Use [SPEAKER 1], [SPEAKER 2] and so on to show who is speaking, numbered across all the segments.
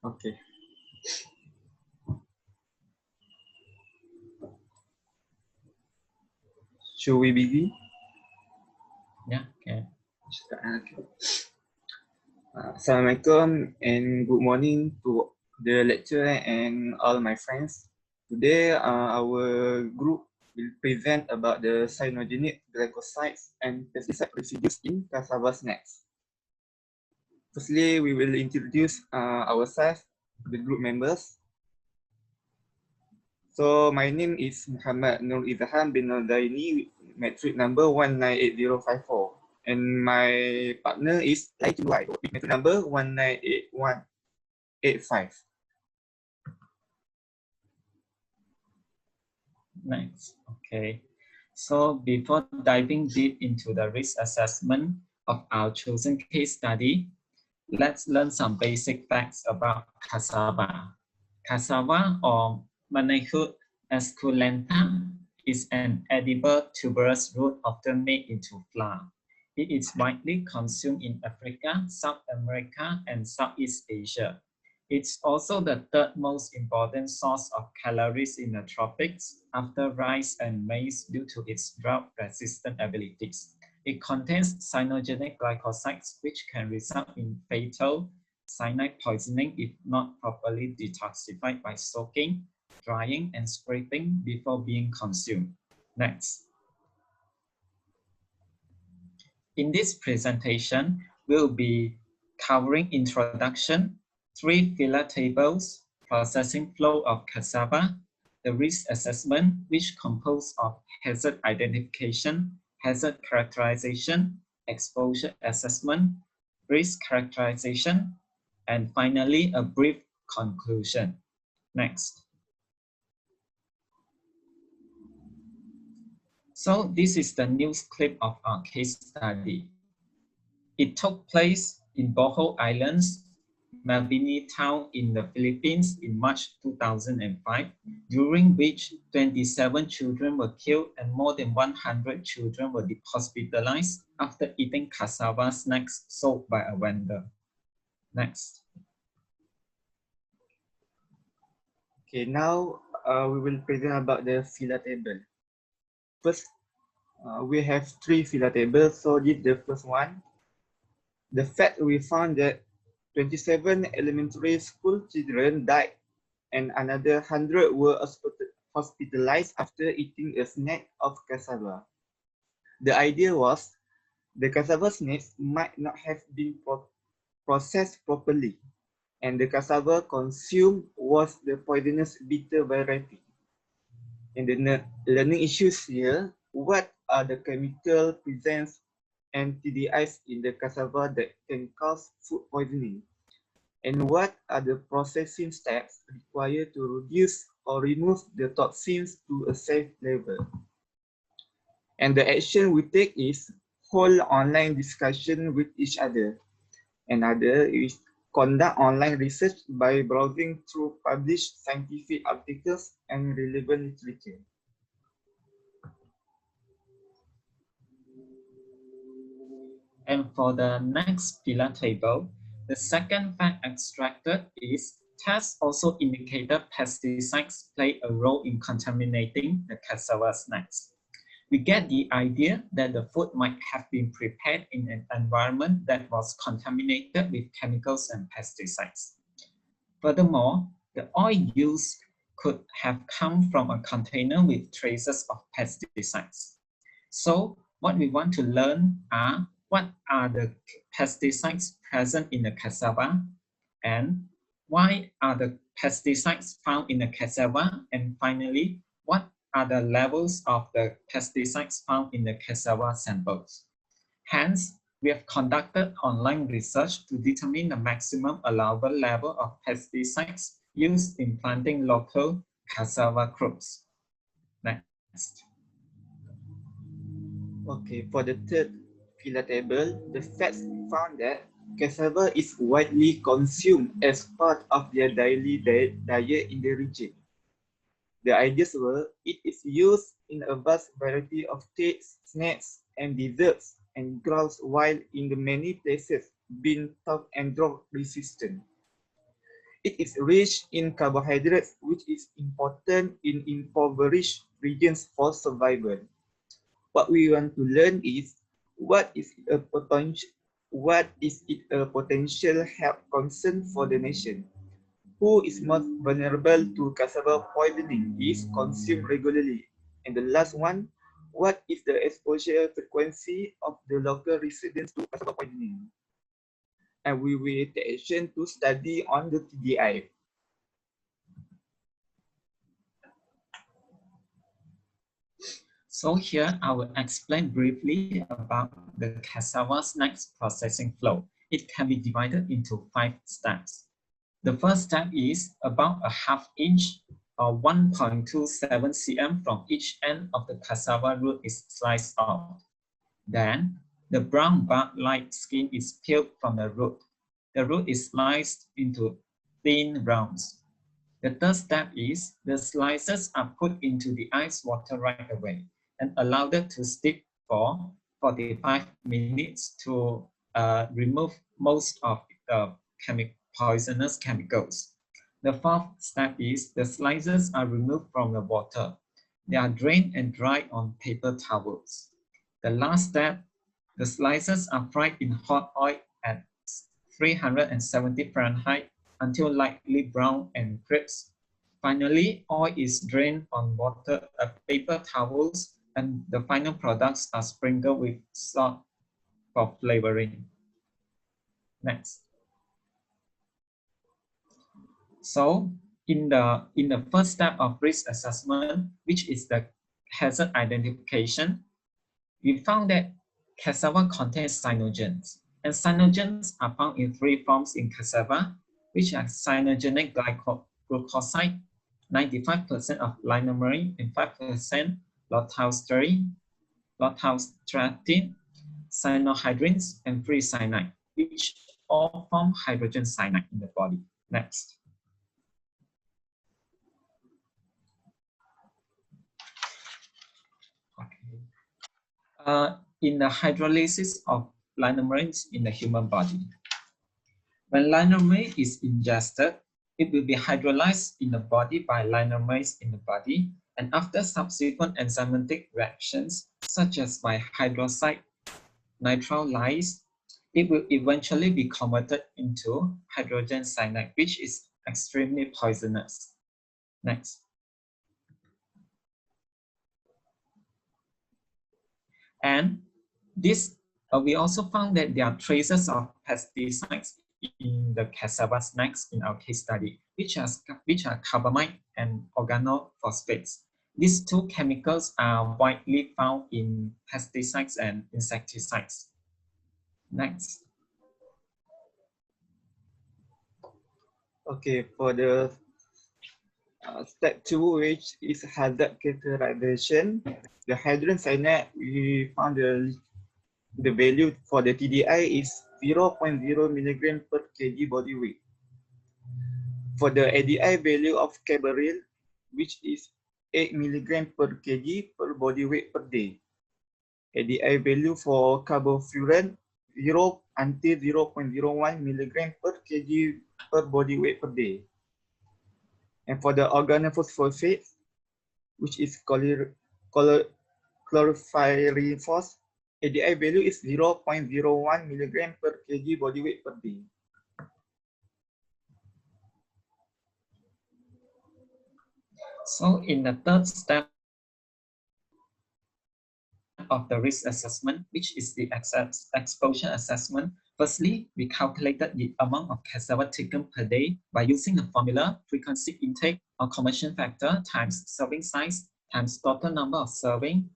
[SPEAKER 1] Okay. Should we begin?
[SPEAKER 2] Yeah, okay.
[SPEAKER 1] Okay. Assalamualaikum and good morning to the lecturer and all my friends. Today, our group will present about the cyanogenic glycosides and pesticide residues in cassava snacks. Firstly, we will introduce ourselves, the group members. So my name is Muhammad Nur Izhan bin Naldaini, metric number 198054. And my partner is Lai Chun Wai, with metric number 198185.
[SPEAKER 2] Next, okay. So before diving deep into the risk assessment of our chosen case study, let's learn some basic facts about cassava. Cassava, or Manehuth esculenta, is an edible tuberous root often made into flour. It is widely consumed in Africa, South America, and Southeast Asia. It's also the third most important source of calories in the tropics after rice and maize due to its drought-resistant abilities. It contains cyanogenic glycosides, which can result in fatal cyanide poisoning if not properly detoxified by soaking, drying, and scraping before being consumed. Next. In this presentation, we'll be covering introduction, 3 filler tables, processing flow of cassava, the risk assessment, which composed of hazard identification, hazard characterization, exposure assessment, risk characterization, and finally, a brief conclusion. Next. So this is the news clip of our case study. It took place in Bohol Islands, Malvini Town in the Philippines in March 2005, during which 27 children were killed and more than 100 children were hospitalized after eating cassava snacks sold by a vendor. Next.
[SPEAKER 1] Okay, now we will present about the filler table. First, we have 3 filler tables. So this is the first one. The fact we found that 27 elementary school children died and another 100 were hospitalized after eating a snack of cassava. The idea was the cassava snacks might not have been processed properly, and the cassava consumed was the poisonous bitter variety. And the learning issues here, what are the chemical presence and TDIs in the cassava that can cause food poisoning? And what are the processing steps required to reduce or remove the toxins to a safe level? And the action we take is hold online discussion with each other. Another is conduct online research by browsing through published scientific articles and relevant literature.
[SPEAKER 2] And for the next pillar table, the second fact extracted is tests also indicated pesticides play a role in contaminating the cassava snacks. We get the idea that the food might have been prepared in an environment that was contaminated with chemicals and pesticides. Furthermore, the oil used could have come from a container with traces of pesticides. So what we want to learn are what are the pesticides present in the cassava, and why are the pesticides found in the cassava, and finally, what are the levels of the pesticides found in the cassava samples. Hence, we have conducted online research to determine the maximum allowable level of pesticides used in planting local cassava crops. Next.
[SPEAKER 1] Okay, for the third filler table, the facts found that cassava is widely consumed as part of their daily diet in the region. The ideas were it is used in a vast variety of cakes, snacks, and desserts, and grows while in the many places being tough and drought resistant. It is rich in carbohydrates, which is important in impoverished regions for survival. What we want to learn is what is a potential health concern for the nation. Who is most vulnerable to cassava poisoning if consumed regularly? And the last one, what is the exposure frequency of the local residents to cassava poisoning? And we will take action to study on the TDI.
[SPEAKER 2] So here I will explain briefly about the cassava snacks processing flow. It can be divided into 5 steps. The first step is about a ½ inch or 1.27 cm from each end of the cassava root is sliced out. Then the brown bark-like skin is peeled from the root. The root is sliced into thin rounds. The third step is the slices are put into the ice water right away and allowed to steep for 45 minutes to remove most of the poisonous chemicals. The fourth step is the slices are removed from the water. They are drained and dried on paper towels. The last step, the slices are fried in hot oil at 370 Fahrenheit until lightly brown and crisp. Finally, oil is drained on paper towels, and the final products are sprinkled with salt for flavoring. Next. So in the first step of risk assessment, which is the hazard identification, we found that cassava contains cyanogens, and cyanogens are found in 3 forms in cassava, which are cyanogenic glycoside, 95% of limonene, and 5% lotaustratin, cyanohydrins, and free cyanide, which all form hydrogen cyanide in the body. Next. In the hydrolysis of limonene in the human body. When limonene is ingested, it will be hydrolyzed in the body by limonase in the body, and after subsequent enzymatic reactions, such as by hydroxide nitrolysis, it will eventually be converted into hydrogen cyanide, which is extremely poisonous. Next. And this, we also found that there are traces of pesticides in the cassava snacks in our case study, which are carbamide and organophosphates. These 2 chemicals are widely found in pesticides and insecticides. Next.
[SPEAKER 1] Okay, for the step 2, which is hazard characterization, the hydrogen cyanide, we found the value for the TDI is 0.0 milligram per kg body weight. For the ADI value of caberil, which is 8 milligram per kg per body weight per day. ADI value for carbofuran 0 until 0.01 milligram per kg per body weight per day. And for the organophosphate, which is chlorpyrifos, ADI value is 0.01 milligram per kg body weight per day.
[SPEAKER 2] So in the third step of the risk assessment, which is the exposure assessment, firstly, we calculated the amount of cassava taken per day by using the formula frequency intake or conversion factor times serving size times total number of serving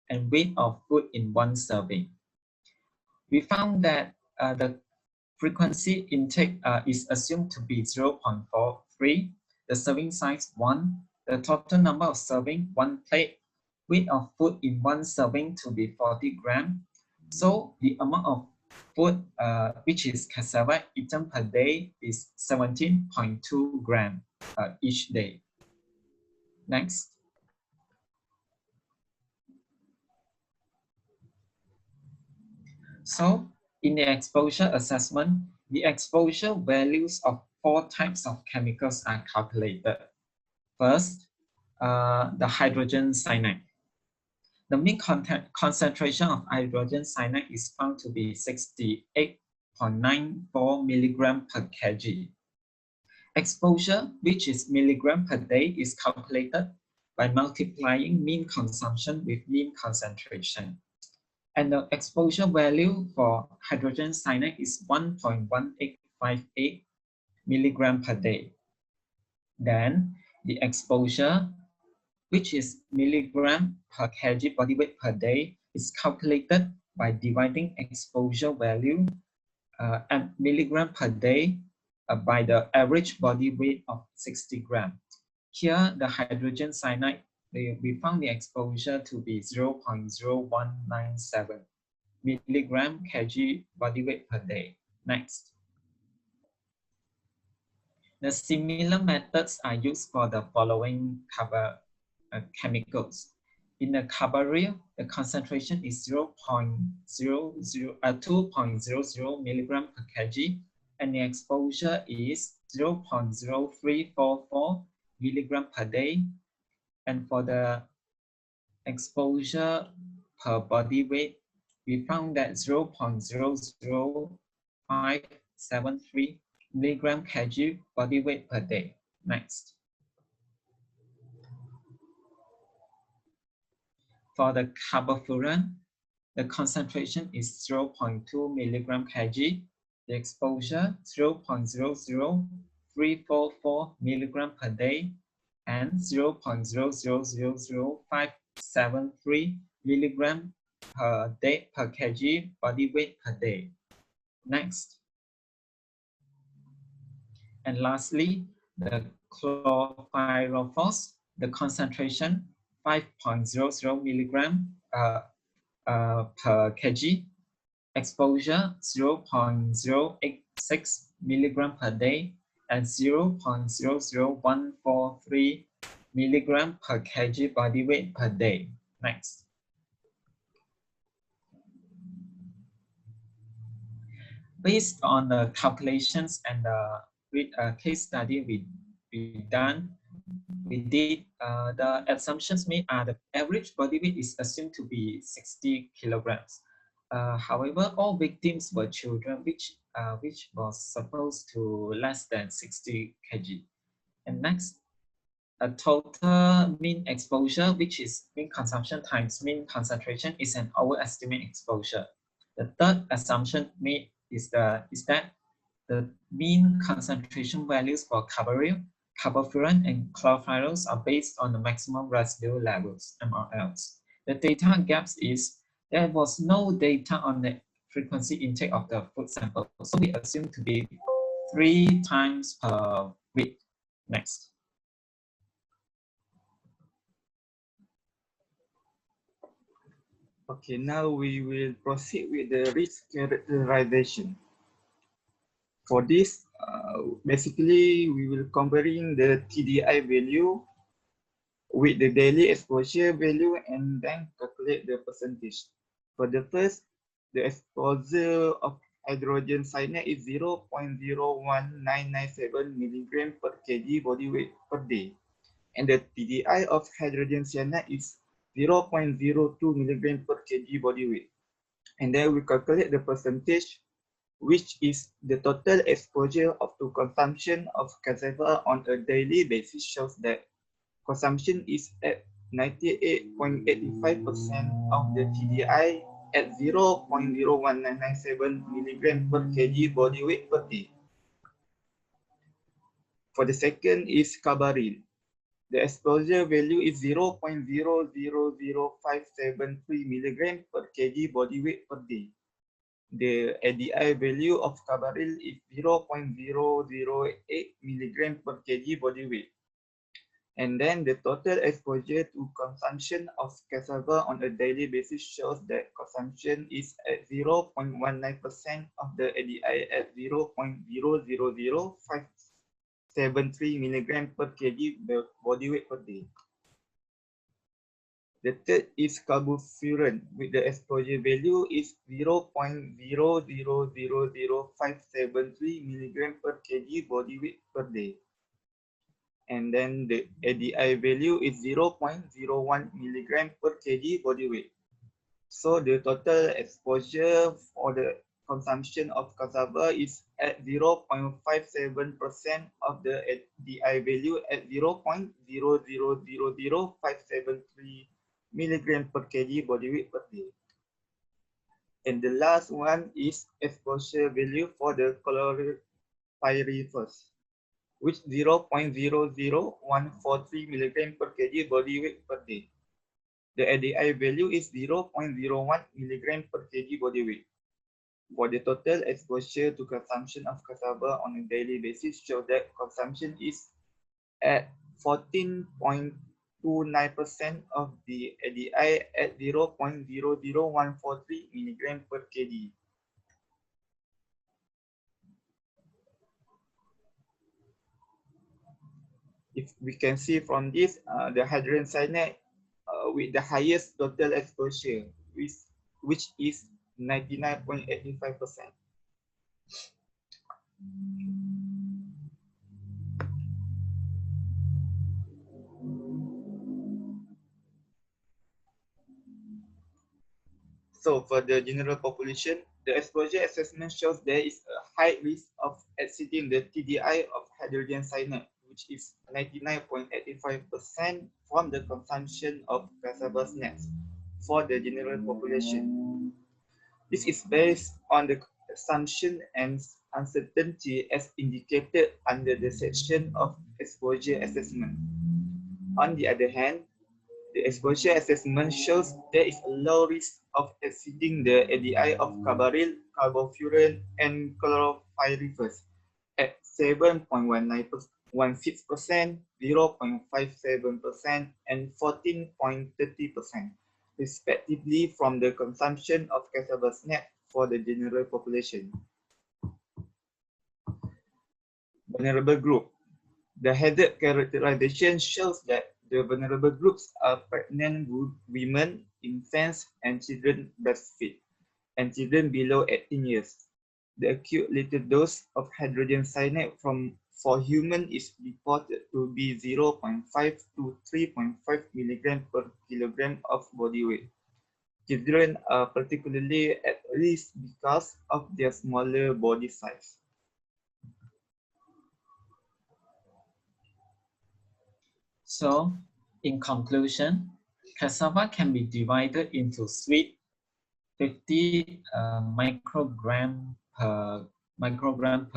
[SPEAKER 2] and weight of food in 1 serving. We found that the frequency intake is assumed to be 0.43, the serving size 1, the total number of serving 1 plate, weight of food in 1 serving to be 40 grams. So the amount of food, which is cassava eaten per day, is 17.2 grams each day. Next. So in the exposure assessment, the exposure values of four types of chemicals are calculated. First, the hydrogen cyanide. The mean concentration of hydrogen cyanide is found to be 68.94 milligram per kg. Exposure, which is milligram per day, is calculated by multiplying mean consumption with mean concentration. And the exposure value for hydrogen cyanide is 1.1858 milligram per day. Then the exposure, which is milligram per kg body weight per day, is calculated by dividing exposure value and milligram per day by the average body weight of 60 grams. Here, the hydrogen cyanide, we found the exposure to be 0.0197 milligram kg body weight per day. Next. The similar methods are used for the following chemicals. In the carbaryl, the concentration is 2.00 milligram per kg, and the exposure is 0.0344 milligram per day. And for the exposure per body weight, we found that 0.00573 milligram kg body weight per day. Next. For the carbofuran, the concentration is 0.2 milligram kg, the exposure 0.00344 milligram per day, and 0.0000573 milligram per day per kg body weight per day. Next. And lastly, the chlorpyrifos, the concentration 5.00 milligram per kg, exposure 0.086 milligram per day, and 0.00143 milligram per kg body weight per day. Next. Based on the calculations and the case study we did, the assumptions made are the average body weight is assumed to be 60 kilograms. However, all victims were children, which was supposed to less than 60 kg. And next, a total mean exposure, which is mean consumption times mean concentration, is an overestimate exposure. The third assumption made is that the mean concentration values for carbaryl, carbofuran, and chlorpyrifos are based on the maximum residue levels, MRLs. The data gaps is there was no data on the frequency intake of the food sample, so we assume to be 3 times per week. Next.
[SPEAKER 1] Okay, now we will proceed with the risk characterization. For this, basically, we will comparing the TDI value with the daily exposure value and then calculate the percentage. For the first, the exposure of hydrogen cyanide is 0.01997 milligram per kg body weight per day. And the TDI of hydrogen cyanide is 0.02 milligram per kg body weight. And then we calculate the percentage, which is the total exposure up to consumption of cassava on a daily basis, shows that consumption is at 98.85% of the TDI at 0.01997 milligram per kg body weight per day. For the second is carbaryl. The exposure value is 0.000573 milligram per kg body weight per day. The ADI value of carbaryl is 0.008 milligram per kg body weight. And then the total exposure to consumption of cassava on a daily basis shows that consumption is at 0.19% of the ADI at 0.000573 milligram per kg body weight per day. The third is carbofuran with the exposure value is 0.0000573 milligram per kg body weight per day. And then the ADI value is 0.01 milligram per kg body weight. So the total exposure for the consumption of cassava is at 0.57% of the ADI value at 0.0000573 milligram per kg body weight per day. And the last one is exposure value for the calorifers, which 0.00143 milligram per kg body weight per day. The ADI value is 0.01 milligram per kg body weight. For the total exposure to consumption of cassava on a daily basis show that consumption is at 14.29% of the ADI at 0.00143 milligram per kg. If we can see from this, the hydrogen cyanide with the highest total exposure, which is 99.85%. So for the general population, the exposure assessment shows there is a high risk of exceeding the TDI of hydrogen cyanide, which is 99.85% from the consumption of cassava snacks for the general population. This is based on the assumption and uncertainty as indicated under the section of exposure assessment. On the other hand, the exposure assessment shows there is a low risk of exceeding the ADI of carbaryl, carbofuran, and chlorpyrifos at 7.16%, 0.57%, and 14.30%, respectively from the consumption of cassava snack for the general population. Vulnerable group. The hazard characterization shows that the vulnerable groups are pregnant women, infants, and children breastfeed, and children below 18 years. The acute lethal dose of hydrogen cyanide for human is reported to be 0.5 to 3.5 milligram per kilogram of body weight. Children are particularly at risk because of their smaller body size.
[SPEAKER 2] So, in conclusion, cassava can be divided into sweet 50 microgram per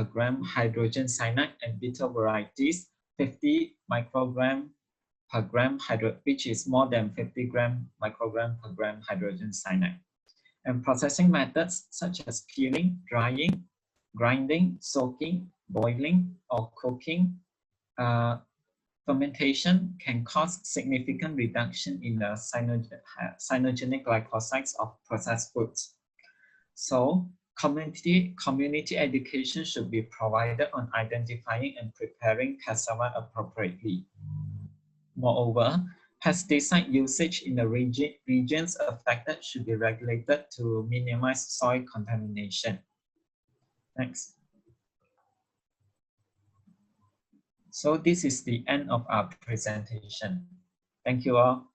[SPEAKER 2] gram hydrogen cyanide and bitter varieties 50 microgram per gram which is more than 50 microgram per gram hydrogen cyanide. And processing methods such as peeling, drying, grinding, soaking, boiling, or cooking, fermentation can cause significant reduction in the cyanogenic glycosides of processed foods. So community education should be provided on identifying and preparing cassava appropriately. Moreover, pesticide usage in the regions affected should be regulated to minimize soil contamination. Next. So this is the end of our presentation. Thank you all.